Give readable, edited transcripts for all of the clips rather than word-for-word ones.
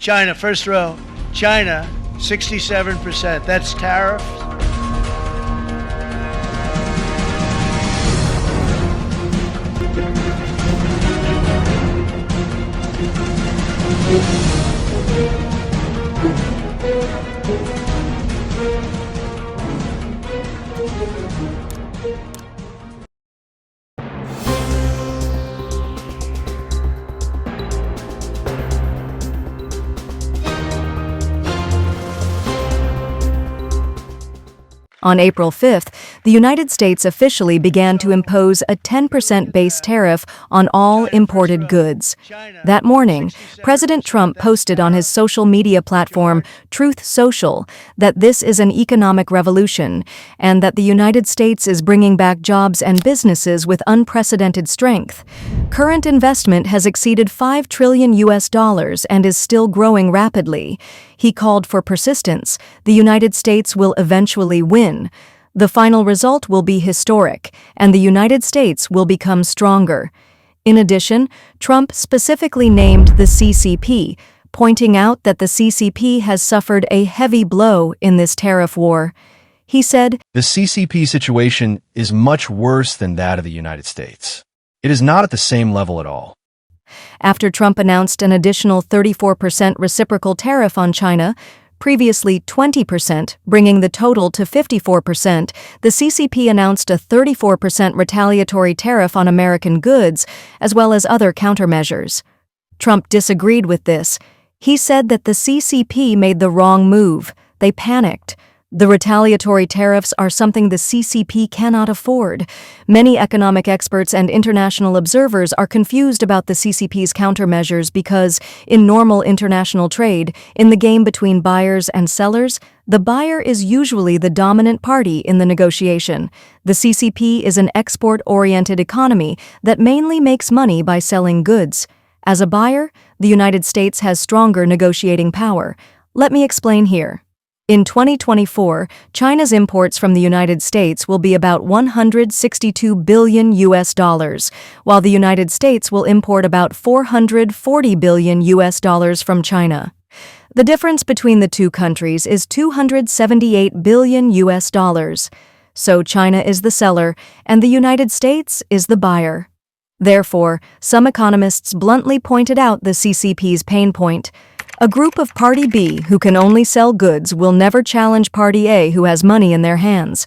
China, first row. China, 67%. That's tariffs. On April 5th, the United States officially began to impose a 10% base tariff on all imported goods. That morning, President Trump posted on his social media platform, Truth Social, that this is an economic revolution and that the United States is bringing back jobs and businesses with unprecedented strength. Current investment has exceeded $5 trillion and is still growing rapidly. He called for persistence. The United States will eventually win. The final result will be historic, and the United States will become stronger. In addition, Trump specifically named the CCP, pointing out that the CCP has suffered a heavy blow in this tariff war. He said, "The CCP situation is much worse than that of the United States. It is not at the same level at all." After Trump announced an additional 34% reciprocal tariff on China, previously 20%, bringing the total to 54%, the CCP announced a 34% retaliatory tariff on American goods, as well as other countermeasures. Trump disagreed with this. He said that the CCP made the wrong move. They panicked. The retaliatory tariffs are something the CCP cannot afford. Many economic experts and international observers are confused about the CCP's countermeasures because, in normal international trade, in the game between buyers and sellers, the buyer is usually the dominant party in the negotiation. The CCP is an export-oriented economy that mainly makes money by selling goods. As a buyer, the United States has stronger negotiating power. Let me explain here. In 2024, China's imports from the United States will be about $162 billion, while the United States will import about $440 billion from China. The difference between the two countries is $278 billion. So China is the seller and the United States is the buyer. Therefore, some economists bluntly pointed out the CCP's pain point. A group of Party B who can only sell goods will never challenge Party A who has money in their hands.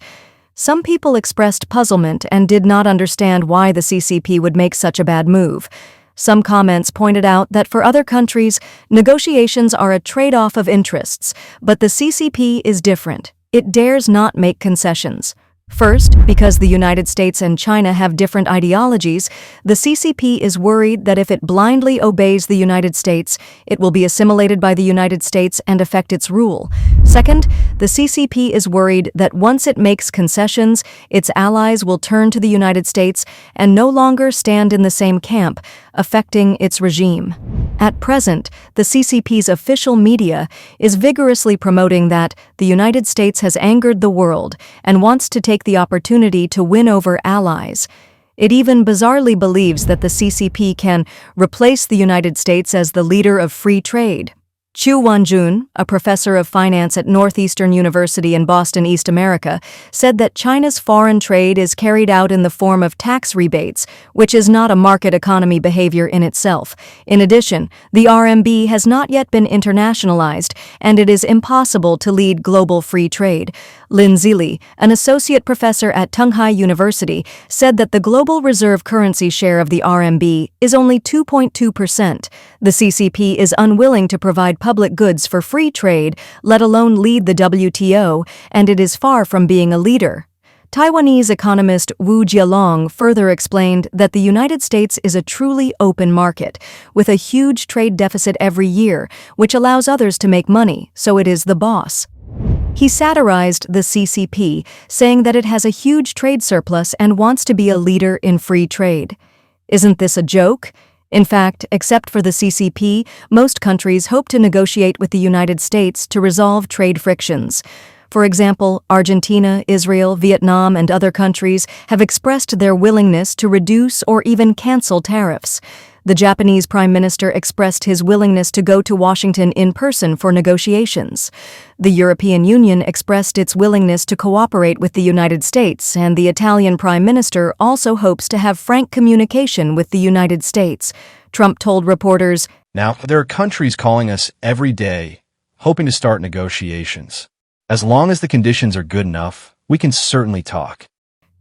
Some people expressed puzzlement and did not understand why the CCP would make such a bad move. Some comments pointed out that for other countries, negotiations are a trade-off of interests, but the CCP is different. It dares not make concessions. First, because the United States and China have different ideologies, the CCP is worried that if it blindly obeys the United States, it will be assimilated by the United States and affect its rule. Second, the CCP is worried that once it makes concessions, its allies will turn to the United States and no longer stand in the same camp, affecting its regime. At present, the CCP's official media is vigorously promoting that the United States has angered the world and wants to take the opportunity to win over allies. It even bizarrely believes that the CCP can replace the United States as the leader of free trade. Chu Wanjun, a professor of finance at Northeastern University in Boston, East America, said that China's foreign trade is carried out in the form of tax rebates, which is not a market economy behavior in itself. In addition, the RMB has not yet been internationalized, and it is impossible to lead global free trade. Lin Zili, an associate professor at Tunghai University, said that the global reserve currency share of the RMB is only 2.2%. The CCP is unwilling to provide public goods for free trade, let alone lead the WTO, and it is far from being a leader. Taiwanese economist Wu Jialong further explained that the United States is a truly open market, with a huge trade deficit every year, which allows others to make money, so it is the boss. He satirized the CCP, saying that it has a huge trade surplus and wants to be a leader in free trade. Isn't this a joke? In fact, except for the CCP, most countries hope to negotiate with the United States to resolve trade frictions. For example, Argentina, Israel, Vietnam, and other countries have expressed their willingness to reduce or even cancel tariffs. The Japanese Prime Minister expressed his willingness to go to Washington in person for negotiations. The European Union expressed its willingness to cooperate with the United States, and the Italian Prime Minister also hopes to have frank communication with the United States. Trump told reporters, "Now, there are countries calling us every day, hoping to start negotiations. As long as the conditions are good enough, we can certainly talk."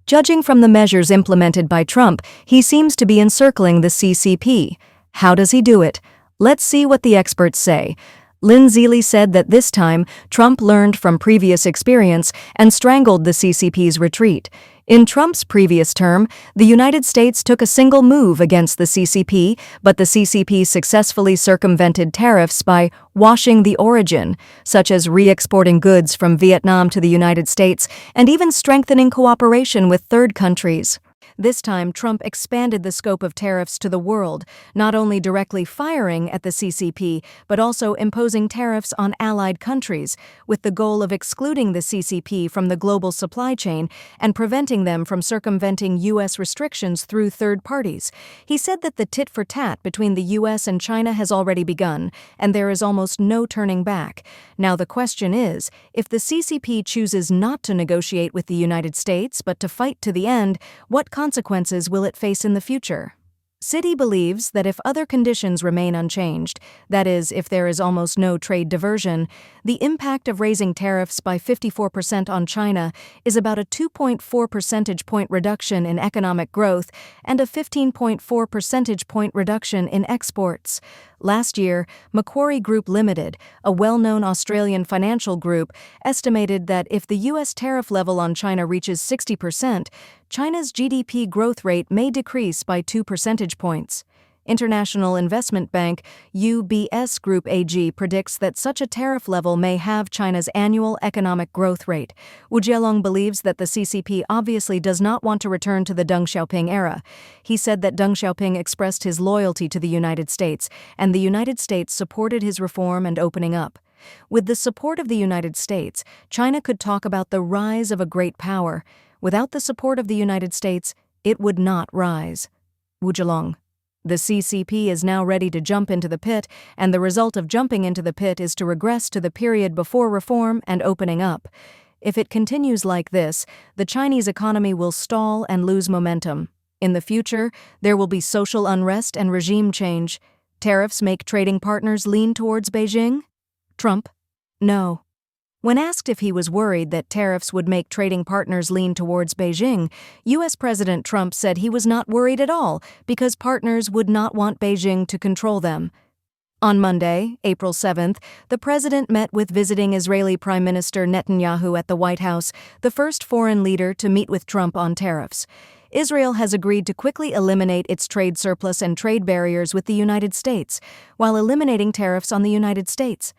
Judging from the measures implemented by Trump, he seems to be encircling the CCP. How does he do it? Let's see what the experts say. Lynn Zealy said that this time, Trump learned from previous experience and strangled the CCP's retreat. In Trump's previous term, the United States took a single move against the CCP, but the CCP successfully circumvented tariffs by washing the origin, such as re-exporting goods from Vietnam to the United States and even strengthening cooperation with third countries. This time, Trump expanded the scope of tariffs to the world, not only directly firing at the CCP, but also imposing tariffs on allied countries, with the goal of excluding the CCP from the global supply chain and preventing them from circumventing U.S. restrictions through third parties. He said that the tit-for-tat between the U.S. and China has already begun, and there is almost no turning back. Now the question is, if the CCP chooses not to negotiate with the United States but to fight to the end, what consequences will it face in the future? Citi believes that if other conditions remain unchanged, that is, if there is almost no trade diversion, the impact of raising tariffs by 54% on China is about a 2.4 percentage point reduction in economic growth and a 15.4 percentage point reduction in exports. Last year, Macquarie Group Limited, a well-known Australian financial group, estimated that if the U.S. tariff level on China reaches 60%, China's GDP growth rate may decrease by 2 percentage points. International Investment Bank UBS Group AG predicts that such a tariff level may halve China's annual economic growth rate. Wu Jielong believes that the CCP obviously does not want to return to the Deng Xiaoping era. He said that Deng Xiaoping expressed his loyalty to the United States, and the United States supported his reform and opening up. With the support of the United States, China could talk about the rise of a great power. Without the support of the United States, it would not rise. Wu Jielong. The CCP is now ready to jump into the pit, and the result of jumping into the pit is to regress to the period before reform and opening up. If it continues like this, the Chinese economy will stall and lose momentum. In the future, there will be social unrest and regime change. Tariffs make trading partners lean towards Beijing? Trump? No. When asked if he was worried that tariffs would make trading partners lean towards Beijing, U.S. President Trump said he was not worried at all because partners would not want Beijing to control them. On Monday, April 7th, the president met with visiting Israeli Prime Minister Netanyahu at the White House, the first foreign leader to meet with Trump on tariffs. Israel has agreed to quickly eliminate its trade surplus and trade barriers with the United States, while eliminating tariffs on the United States.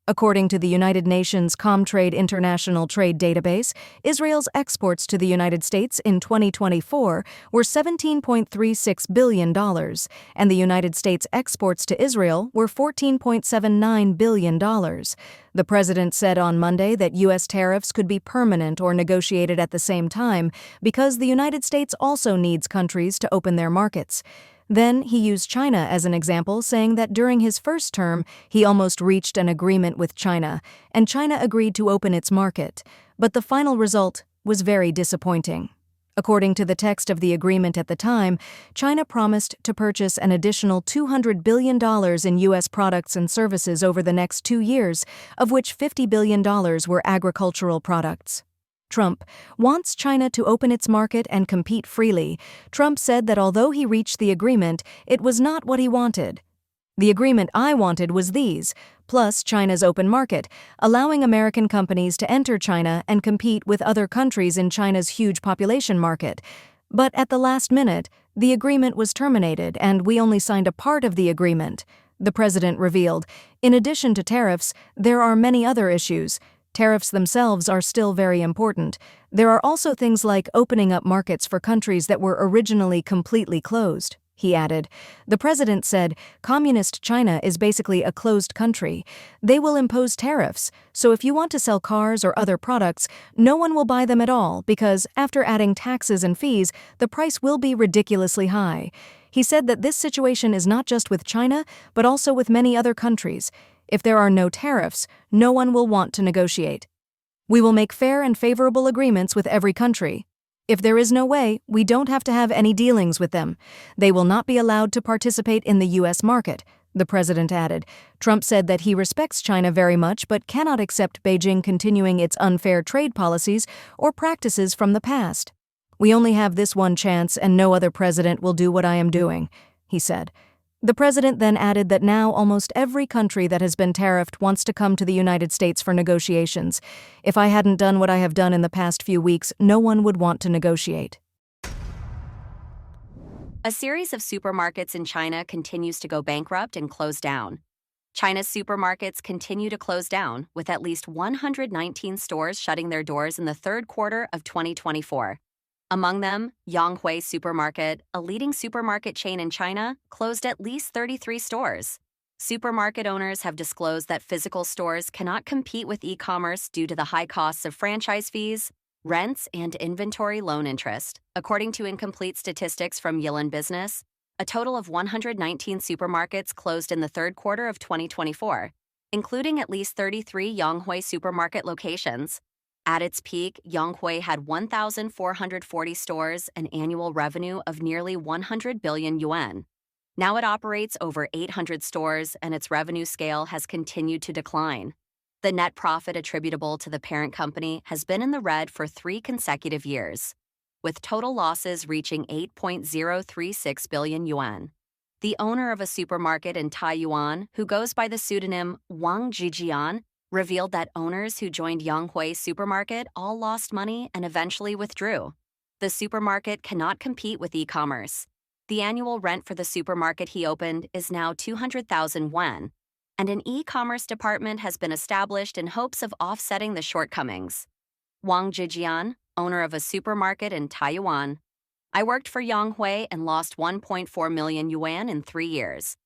According to the United Nations Comtrade International Trade Database, Israel's exports to the United States in 2024 were $17.36 billion, and the United States exports to Israel were $14.79 billion. The president said on Monday that U.S. tariffs could be permanent or negotiated at the same time because the United States also needs countries to open their markets. Then he used China as an example, saying that during his first term, he almost reached an agreement with China, and China agreed to open its market. But the final result was very disappointing. According to the text of the agreement at the time, China promised to purchase an additional $200 billion in U.S. products and services over the next 2 years, of which $50 billion were agricultural products. Trump wants China to open its market and compete freely. Trump said that although he reached the agreement, it was not what he wanted. The agreement I wanted was these, plus China's open market, allowing American companies to enter China and compete with other countries in China's huge population market. But at the last minute, the agreement was terminated and we only signed a part of the agreement, the president revealed. In addition to tariffs, there are many other issues. Tariffs themselves are still very important. There are also things like opening up markets for countries that were originally completely closed, he added. The president said, Communist China is basically a closed country. They will impose tariffs, so if you want to sell cars or other products, no one will buy them at all because, after adding taxes and fees, the price will be ridiculously high. He said that this situation is not just with China, but also with many other countries. If there are no tariffs, no one will want to negotiate. We will make fair and favorable agreements with every country. If there is no way, we don't have to have any dealings with them. They will not be allowed to participate in the U.S. market, the president added. Trump said that he respects China very much but cannot accept Beijing continuing its unfair trade policies or practices from the past. We only have this one chance and no other president will do what I am doing, he said. The president then added that now almost every country that has been tariffed wants to come to the United States for negotiations. If I hadn't done what I have done in the past few weeks, no one would want to negotiate. A series of supermarkets in China continues to go bankrupt and close down. China's supermarkets continue to close down, with at least 119 stores shutting their doors in the third quarter of 2024. Among them, Yonghui Supermarket, a leading supermarket chain in China, closed at least 33 stores. Supermarket owners have disclosed that physical stores cannot compete with e-commerce due to the high costs of franchise fees, rents, and inventory loan interest. According to incomplete statistics from Xi'an Business, a total of 119 supermarkets closed in the third quarter of 2024, including at least 33 Yonghui Supermarket locations. At its peak, Yonghui had 1,440 stores, an annual revenue of nearly 100 billion yuan. Now it operates over 800 stores, and its revenue scale has continued to decline. The net profit attributable to the parent company has been in the red for 3 consecutive years, with total losses reaching 8.036 billion yuan. The owner of a supermarket in Taiyuan, who goes by the pseudonym Wang Jijian, revealed that owners who joined Yonghui Supermarket all lost money and eventually withdrew. The supermarket cannot compete with e-commerce. The annual rent for the supermarket he opened is now 200,000 yuan, and an e-commerce department has been established in hopes of offsetting the shortcomings. Wang Jijian, owner of a supermarket in Taiyuan: I worked for Yonghui and lost 1.4 million yuan in 3 years.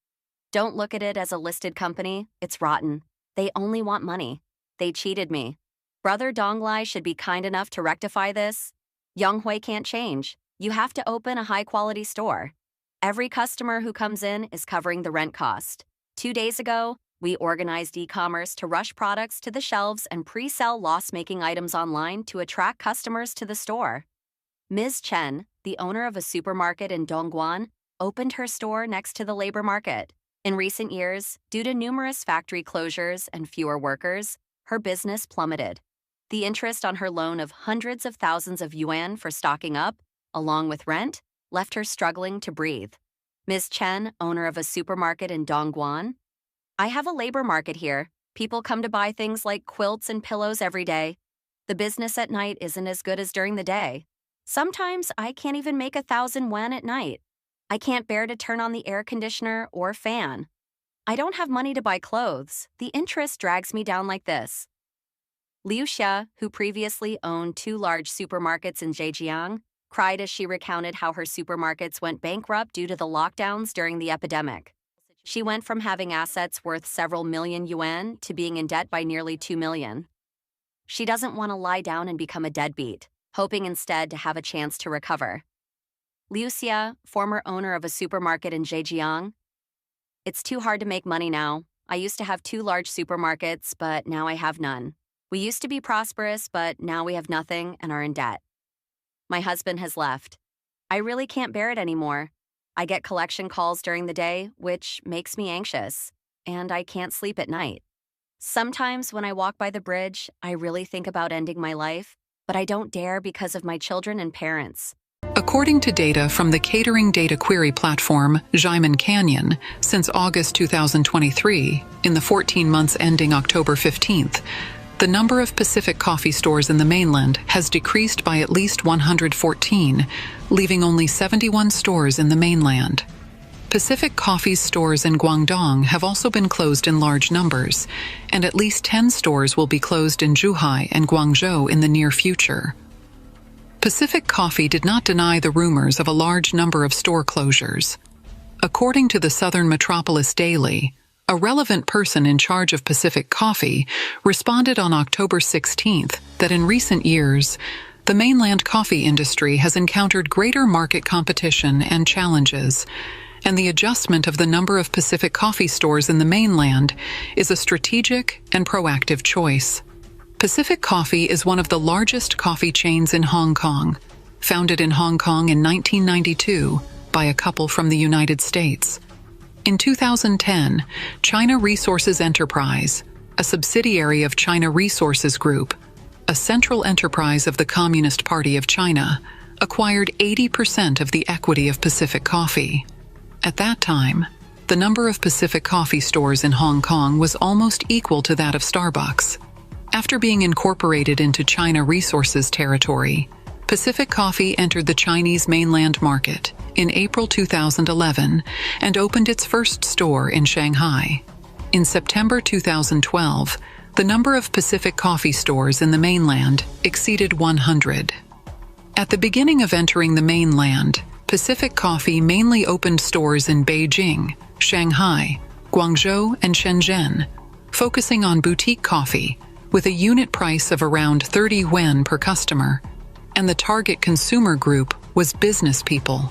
Don't look at it as a listed company, it's rotten. They only want money. They cheated me. Brother Donglai should be kind enough to rectify this. Yonghui can't change. You have to open a high-quality store. Every customer who comes in is covering the rent cost. 2 days ago, we organized e-commerce to rush products to the shelves and pre-sell loss-making items online to attract customers to the store. Ms. Chen, the owner of a supermarket in Dongguan, opened her store next to the labor market. In recent years, due to numerous factory closures and fewer workers, her business plummeted. The interest on her loan of hundreds of thousands of yuan for stocking up, along with rent, left her struggling to breathe. Ms. Chen, owner of a supermarket in Dongguan: I have a labor market here. People come to buy things like quilts and pillows every day. The business at night isn't as good as during the day. Sometimes I can't even make 1,000 yuan at night. I can't bear to turn on the air conditioner or fan. I don't have money to buy clothes. The interest drags me down like this. Liu Xia, who previously owned 2 large supermarkets in Zhejiang, cried as she recounted how her supermarkets went bankrupt due to the lockdowns during the epidemic. She went from having assets worth several million yuan to being in debt by nearly 2 million. She doesn't want to lie down and become a deadbeat, hoping instead to have a chance to recover. Liu Xia, former owner of a supermarket in Zhejiang: It's too hard to make money now. I used to have 2 large supermarkets, but now I have none. We used to be prosperous, but now we have nothing and are in debt. My husband has left. I really can't bear it anymore. I get collection calls during the day, which makes me anxious, and I can't sleep at night. Sometimes when I walk by the bridge, I really think about ending my life, but I don't dare because of my children and parents. According to data from the catering data query platform Xi'an Canyon, since August 2023, in the 14 months ending October 15th, the number of Pacific Coffee stores in the mainland has decreased by at least 114, leaving only 71 stores in the mainland. Pacific Coffee's stores in Guangdong have also been closed in large numbers, and at least 10 stores will be closed in Zhuhai and Guangzhou in the near future. Pacific Coffee did not deny the rumors of a large number of store closures. According to the Southern Metropolis Daily, a relevant person in charge of Pacific Coffee responded on October 16th that in recent years, the mainland coffee industry has encountered greater market competition and challenges, and the adjustment of the number of Pacific coffee stores in the mainland is a strategic and proactive choice. Pacific Coffee is one of the largest coffee chains in Hong Kong, founded in Hong Kong in 1992 by a couple from the United States. In 2010, China Resources Enterprise, a subsidiary of China Resources Group, a central enterprise of the Communist Party of China, acquired 80% of the equity of Pacific Coffee. At that time, the number of Pacific Coffee stores in Hong Kong was almost equal to that of Starbucks. After being incorporated into China Resources territory, Pacific Coffee entered the Chinese mainland market in April 2011 and opened its first store in Shanghai. In September 2012, the number of Pacific Coffee stores in the mainland exceeded 100. At the beginning of entering the mainland, Pacific Coffee mainly opened stores in Beijing, Shanghai, Guangzhou, and Shenzhen, focusing on boutique coffee with a unit price of around 30 yuan per customer, and the target consumer group was business people.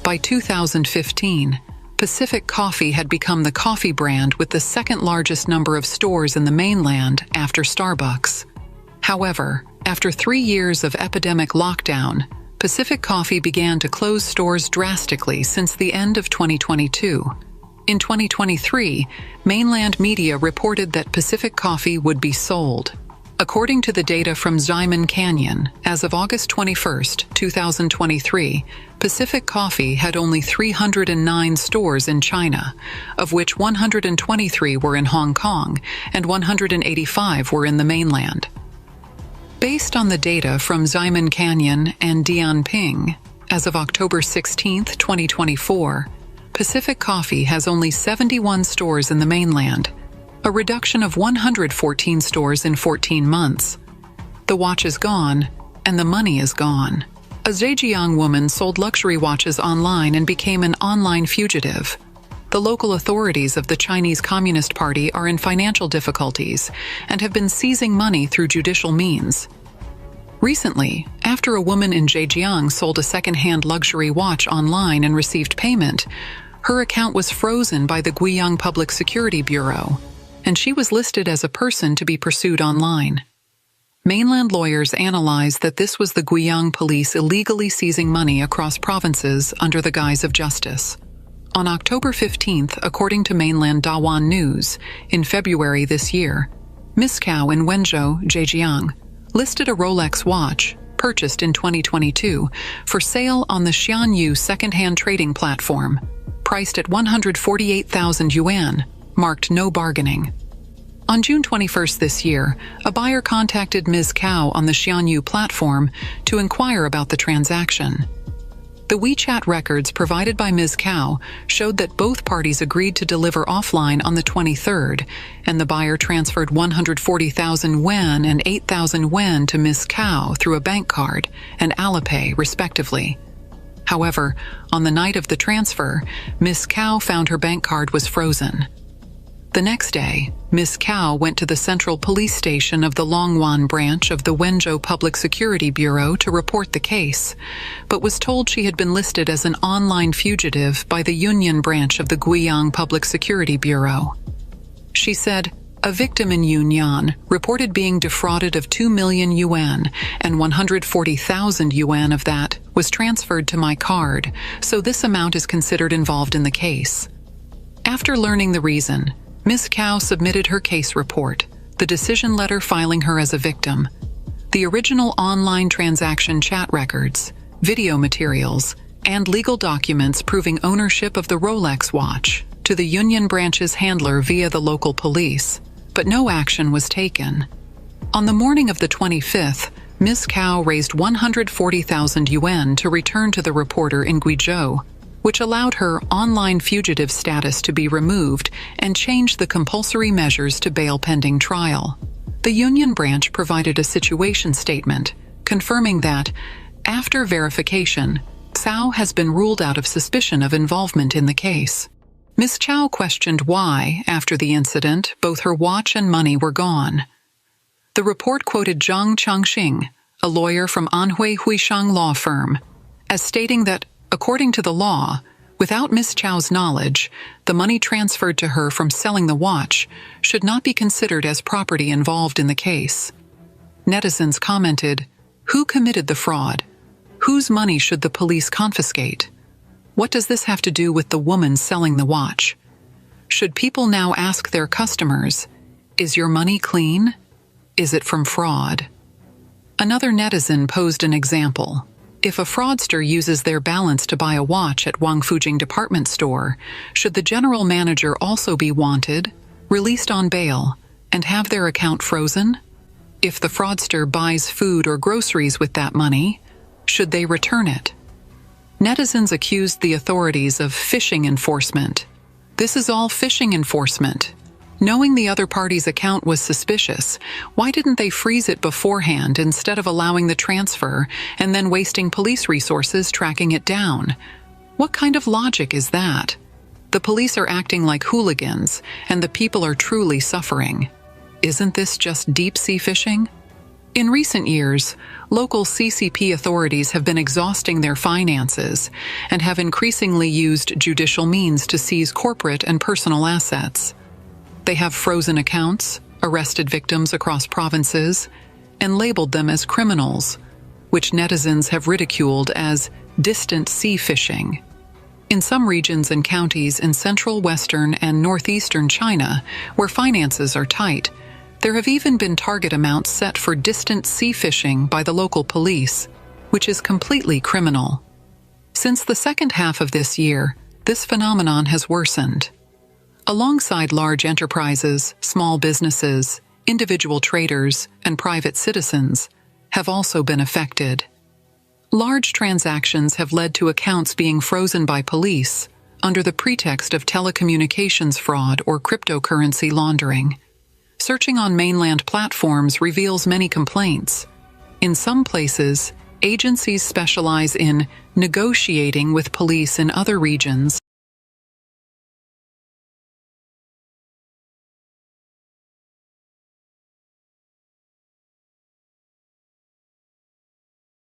By 2015, Pacific Coffee had become the coffee brand with the second largest number of stores in the mainland after Starbucks. However, after 3 years of epidemic lockdown, Pacific Coffee began to close stores drastically since the end of 2022. In 2023, mainland media reported that Pacific Coffee would be sold. According to the data from Xi'an Canyon, as of August 21, 2023, Pacific Coffee had only 309 stores in China, of which 123 were in Hong Kong and 185 were in the mainland. Based on the data from Xi'an Canyon and Dianping, as of October 16, 2024, Pacific Coffee has only 71 stores in the mainland, a reduction of 114 stores in 14 months. The watch is gone, and the money is gone. A Zhejiang woman sold luxury watches online and became an online fugitive. The local authorities of the Chinese Communist Party are in financial difficulties and have been seizing money through judicial means. Recently, after a woman in Zhejiang sold a second-hand luxury watch online and received payment, her account was frozen by the Guiyang Public Security Bureau, and she was listed as a person to be pursued online. Mainland lawyers analyzed that this was the Guiyang police illegally seizing money across provinces under the guise of justice. On October 15th, according to mainland Dawan News, in February this year, Miss Cao in Wenzhou, Zhejiang, listed a Rolex watch, purchased in 2022, for sale on the Xi'an second-hand trading platform, priced at 148,000 yuan, marked no bargaining. On June 21st this year, a buyer contacted Ms. Cao on the Xi'an platform to inquire about the transaction. The WeChat records provided by Ms. Cao showed that both parties agreed to deliver offline on the 23rd, and the buyer transferred 140,000 yuan and 8,000 yuan to Ms. Cao through a bank card and Alipay, respectively. However, on the night of the transfer, Ms. Cao found her bank card was frozen. The next day, Ms. Cao went to the Central Police Station of the Longwan branch of the Wenzhou Public Security Bureau to report the case, but was told she had been listed as an online fugitive by the Yunnan branch of the Guiyang Public Security Bureau. She said, "A victim in Yunnan reported being defrauded of 2 million yuan, and 140,000 yuan of that was transferred to my card, so this amount is considered involved in the case." After learning the reason, Ms. Cao submitted her case report, the decision letter filing her as a victim, the original online transaction chat records, video materials, and legal documents proving ownership of the Rolex watch to the Yunnan branch's handler via the local police, but no action was taken. On the morning of the 25th, Ms. Cao raised 140,000 yuan to return to the reporter in Guizhou, which allowed her online fugitive status to be removed and changed the compulsory measures to bail pending trial. The Yunnan branch provided a situation statement, confirming that, after verification, Cao has been ruled out of suspicion of involvement in the case. Ms. Cao questioned why, after the incident, both her watch and money were gone. The report quoted Zhang Changxing, a lawyer from Anhui Huishang law firm, as stating that, according to the law, without Ms. Chow's knowledge, the money transferred to her from selling the watch should not be considered as property involved in the case. Netizens commented, "Who committed the fraud? Whose money should the police confiscate? What does this have to do with the woman selling the watch? Should people now ask their customers, is your money clean? Is it from fraud?" Another netizen posed an example. If a fraudster uses their balance to buy a watch at Wangfujing department store, should the general manager also be wanted, released on bail, and have their account frozen? If the fraudster buys food or groceries with that money, should they return it? Netizens accused the authorities of phishing enforcement. This is all phishing enforcement. Knowing the other party's account was suspicious, why didn't they freeze it beforehand instead of allowing the transfer and then wasting police resources tracking it down? What kind of logic is that? The police are acting like hooligans, and the people are truly suffering. Isn't this just deep-sea phishing? In recent years, local CCP authorities have been exhausting their finances and have increasingly used judicial means to seize corporate and personal assets. They have frozen accounts, arrested victims across provinces, and labeled them as criminals, which netizens have ridiculed as distant sea fishing. In some regions and counties in central, western, and northeastern China, where finances are tight, there have even been target amounts set for distant sea fishing by the local police, which is completely criminal. Since the second half of this year, this phenomenon has worsened. Alongside large enterprises, small businesses, individual traders, and private citizens have also been affected. Large transactions have led to accounts being frozen by police under the pretext of telecommunications fraud or cryptocurrency laundering. Searching on mainland platforms reveals many complaints. In some places, agencies specialize in negotiating with police in other regions